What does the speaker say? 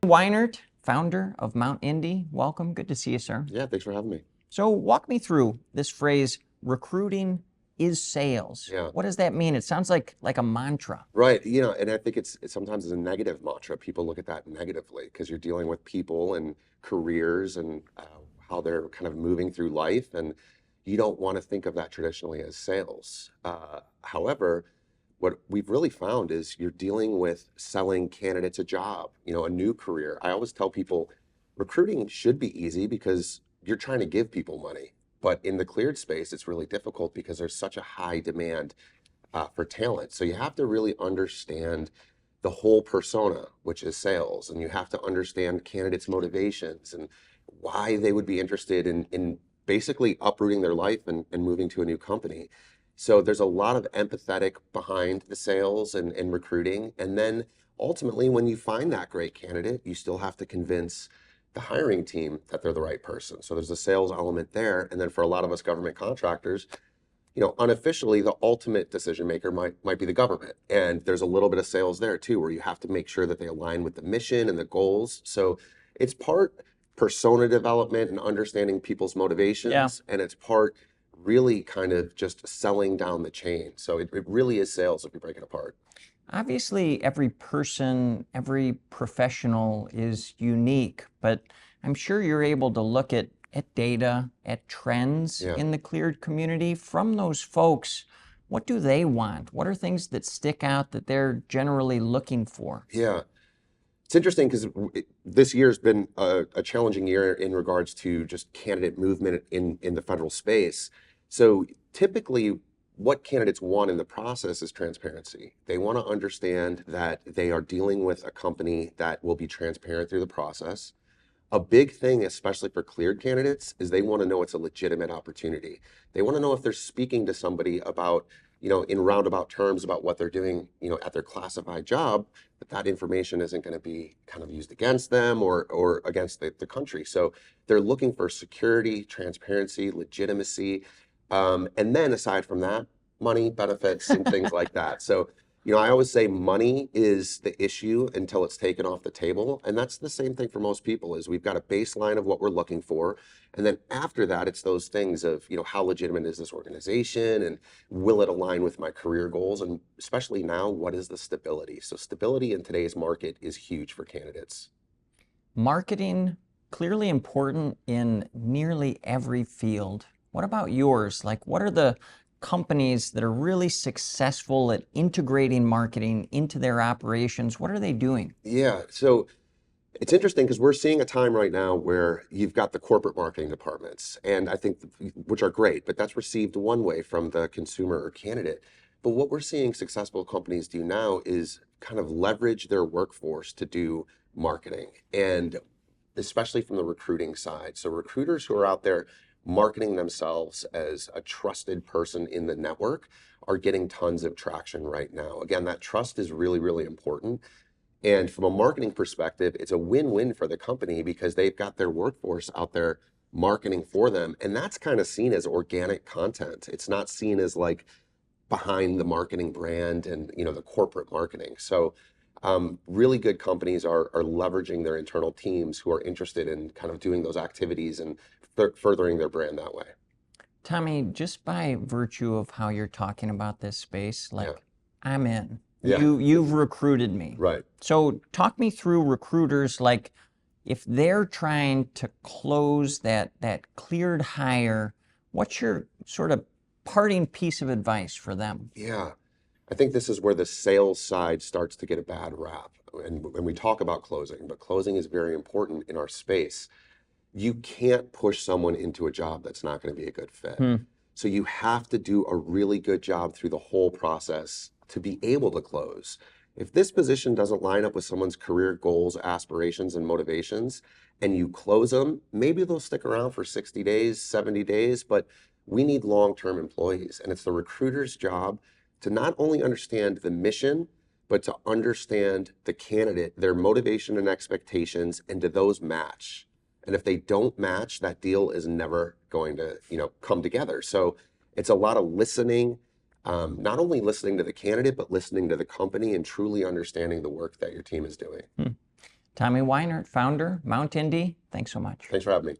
Weinert, founder of Mount Indy. Welcome. Good to see you, sir. Yeah, thanks for having me. So walk me through this phrase, recruiting is sales. Yeah. What does that mean? It sounds like a mantra. Right. And I think it's sometimes it's a negative mantra. People look at that negatively because you're dealing with people and careers and how they're kind of moving through life. And you don't want to think of that traditionally as sales. However, what we've really found is you're dealing with selling candidates a job, a new career. I always tell people recruiting should be easy because you're trying to give people money. But in the cleared space, it's really difficult because there's such a high demand for talent. So you have to really understand the whole persona, which is sales, and you have to understand candidates' motivations and why they would be interested in basically uprooting their life and moving to a new company. So there's a lot of empathetic behind the sales and recruiting. And then ultimately, when you find that great candidate, you still have to convince the hiring team that they're the right person. So there's a sales element there. And then for a lot of us government contractors, unofficially, the ultimate decision maker might be the government. And there's a little bit of sales there too, where you have to make sure that they align with the mission and the goals. So it's part persona development and understanding people's motivations. And it's part really kind of just selling down the chain. So it really is sales if you break it apart. Obviously, every person, every professional is unique, but I'm sure you're able to look at data, at trends in the cleared community. From those folks, what do they want? What are things that stick out that they're generally looking for? Yeah. It's interesting because this year has been a challenging year in regards to just candidate movement in the federal space. So typically, what candidates want in the process is transparency. They want to understand that they are dealing with a company that will be transparent through the process. A big thing, especially for cleared candidates, is they want to know it's a legitimate opportunity. They want to know if they're speaking to somebody about, in roundabout terms about what they're doing, at their classified job, that information isn't going to be kind of used against them or against the country. So they're looking for security, transparency, legitimacy. And then aside from that, money, benefits, and things like that. So, I always say money is the issue until it's taken off the table. And that's the same thing for most people is we've got a baseline of what we're looking for. And then after that, it's those things of, how legitimate is this organization and will it align with my career goals? And especially now, what is the stability? So stability in today's market is huge for candidates. Marketing, clearly important in nearly every field. What about yours? Like, what are the companies that are really successful at integrating marketing into their operations? What are they doing? Yeah, so it's interesting because we're seeing a time right now where you've got the corporate marketing departments, and I think which are great, but that's received one way from the consumer or candidate. But what we're seeing successful companies do now is kind of leverage their workforce to do marketing, and especially from the recruiting side. So recruiters who are out there marketing themselves as a trusted person in the network are getting tons of traction right now. Again, that trust is really, really important. And from a marketing perspective, it's a win-win for the company because they've got their workforce out there marketing for them. And that's kind of seen as organic content. It's not seen as like behind the marketing brand and, the corporate marketing. So really good companies are leveraging their internal teams who are interested in kind of doing those activities and furthering their brand that way. Tommy, just by virtue of how you're talking about this space, I'm in. Yeah. You've recruited me. Right. So talk me through recruiters, like if they're trying to close that cleared hire, what's your sort of parting piece of advice for them? Yeah. I think this is where the sales side starts to get a bad rap. And when we talk about closing, but closing is very important in our space. You can't push someone into a job that's not going to be a good fit. So you have to do a really good job through the whole process to be able to close. If this position doesn't line up with someone's career goals, aspirations, and motivations, and you close them, maybe they'll stick around for 60 days, 70 days, but we need long-term employees. And it's the recruiter's job to not only understand the mission, but to understand the candidate, their motivation and expectations, and do those match? And if they don't match, that deal is never going to, come together. So it's a lot of listening, not only listening to the candidate, but listening to the company and truly understanding the work that your team is doing. Tommy Weinert, founder, Mount Indy, thanks so much. Thanks for having me.